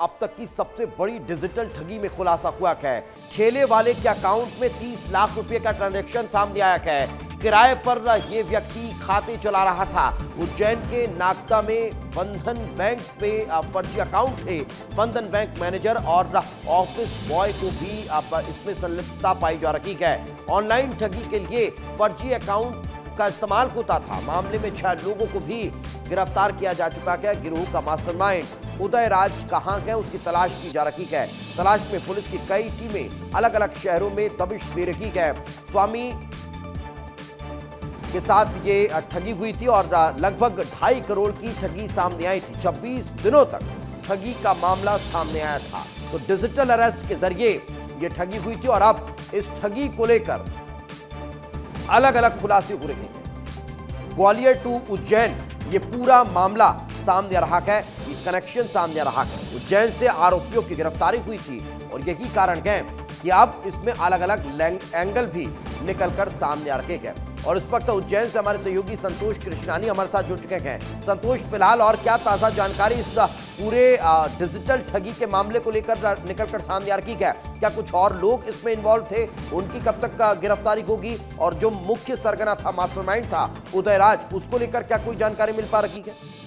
अब तक की सबसे बड़ी डिजिटल ठगी में खुलासा हुआ है। ठेले वाले के अकाउंट में 30 लाख रुपए का ट्रांजैक्शन सामने आया है। किराए पर यह व्यक्ति खाते चला रहा था। उज्जैन के नागदा में बंधन बैंक में फर्जी अकाउंट थे। बंधन बैंक मैनेजर और ऑफिस बॉय को भी अब इसमें संलिप्तता पाई जा रही है। ऑनलाइन ठगी के लिए फर्जी अकाउंट का इस्तेमाल होता था। मामले में 6 लोगों को भी गिरफ्तार किया जा चुका है। गिरोह का मास्टरमाइंड उदय राज कहां है उसकी तलाश की जा रही है। तलाश में पुलिस की कई टीमें अलग अलग शहरों में दबिश दे रही है। स्वामी के साथ ये ठगी हुई थी और लगभग 2.5 करोड़ की ठगी सामने आई थी। 26 दिनों तक ठगी का मामला सामने आया था। तो डिजिटल अरेस्ट के जरिए ये ठगी हुई थी और अब इस ठगी को लेकर अलग अलग खुलासे हो रहे हैं। ग्वालियर टू उज्जैन ये पूरा मामला सामने आ रहा है, ये कनेक्शन सामने आ रहा है। उज्जैन से आरोपियों की गिरफ्तारी हुई थी और यही कारण है कि अब इसमें अलग अलग एंगल भी निकलकर सामने आ रहे हैं। और इस वक्त उज्जैन से हमारे सहयोगी संतोष कृष्णानी हमारे साथ जुड़ चुके हैं। संतोष, फिलहाल और क्या ताजा जानकारी इस पूरे डिजिटल ठगी के मामले को लेकर निकलकर सामने आ रही है? क्या कुछ और लोग इसमें इन्वॉल्व थे, उनकी कब तक गिरफ्तारी होगी? और जो मुख्य सरगना था, मास्टरमाइंड था उदयराज, उसको लेकर क्या कोई जानकारी मिल पा रही है?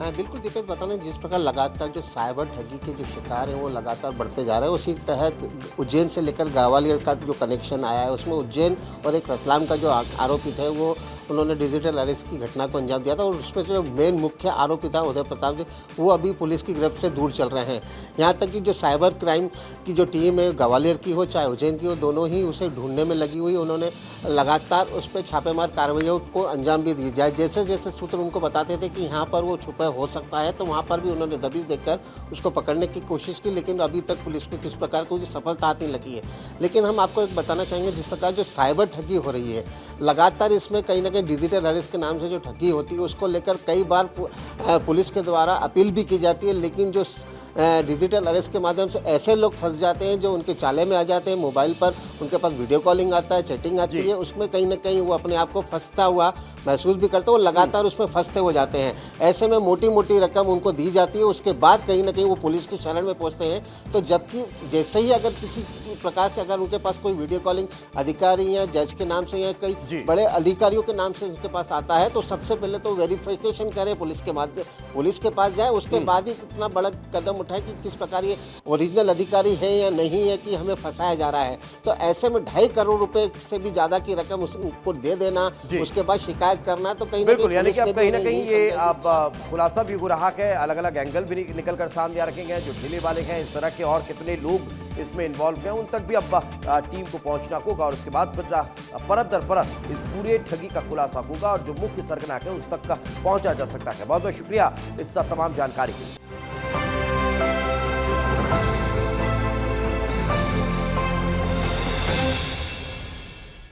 बिल्कुल दीपक, बताना जिस प्रकार लगातार जो साइबर ठगी के जो शिकार हैं वो लगातार बढ़ते जा रहे हैं, उसी तहत उज्जैन से लेकर ग्वालियर का जो कनेक्शन आया है उसमें उज्जैन और एक रतलाम का जो आरोपित है वो उन्होंने डिजिटल अरेस्ट की घटना को अंजाम दिया था। और उसमें जो मेन मुख्य आरोपी था उदय प्रताप जी, वो अभी पुलिस की गिरफ्त से दूर चल रहे हैं। यहाँ तक कि जो साइबर क्राइम की जो टीम है, ग्वालियर की हो चाहे उज्जैन की हो, दोनों ही उसे ढूंढने में लगी हुई। उन्होंने लगातार उस पर छापेमार कार्रवाइयों को अंजाम भी दी जाए। जैसे जैसे सूत्र उनको बताते थे कि यहाँ पर वो छुपा हो सकता है, तो वहाँ पर भी उन्होंने दबिश देकर उसको पकड़ने की कोशिश की, लेकिन अभी तक पुलिस को किस प्रकार कोई सफलता नहीं लगी है। लेकिन हम आपको एक बताना चाहेंगे, जिस प्रकार जो साइबर ठगी हो रही है लगातार, इसमें कहीं ना कहीं डिजिटल अरेस्ट के नाम से जो ठगी होती है उसको लेकर कई बार पुलिस के द्वारा अपील भी की जाती है, लेकिन जो डिजिटल अरेस्ट के माध्यम से ऐसे लोग फंस जाते हैं जो उनके चाले में आ जाते हैं। मोबाइल पर उनके पास वीडियो कॉलिंग आता है, चैटिंग आती है, उसमें कहीं ना कहीं वो अपने आप को फंसता हुआ महसूस भी करते हैं, वो लगातार उसमें फंसते हो जाते हैं। ऐसे में मोटी मोटी रकम उनको दी जाती है, उसके बाद कहीं ना कहीं वो पुलिस की शरण में पहुंचते हैं। तो जबकि जैसे ही अगर किसी प्रकार से अगर उनके पास कोई वीडियो कॉलिंग अधिकारी या जज के नाम से या कई बड़े अधिकारियों के नाम से उनके पास आता है, तो सबसे पहले तो वेरिफिकेशन करें पुलिस के माध्यम, पुलिस के पास जाए, उसके बाद ही इतना बड़ा कदम उठाए कि किस प्रकार ये ओरिजिनल अधिकारी है या नहीं है, कि हमें फंसाया जा रहा है। तो ऐसे में 2.5 करोड़ रुपए से भी ज्यादा की रकम उसको दे देना, उसके बाद शिकायत करना, तो कहीं बिल्कुल, यानी कि अब कहीं ना कहीं ये अब खुलासा भी हो रहा है, अलग अलग एंगल भी निकल कर सामने आ रखेंगे। जो ठेले वाले हैं इस तरह के और कितने लोग इसमें इन्वॉल्व हैं, उन तक भी अब टीम को पहुंचना होगा और उसके बाद फिर परत दर परत इस पूरे ठगी का खुलासा होगा और जो मुख्य सरगना है उस तक पहुंचा जा सकता है। बहुत बहुत शुक्रिया इस तमाम जानकारी के लिए।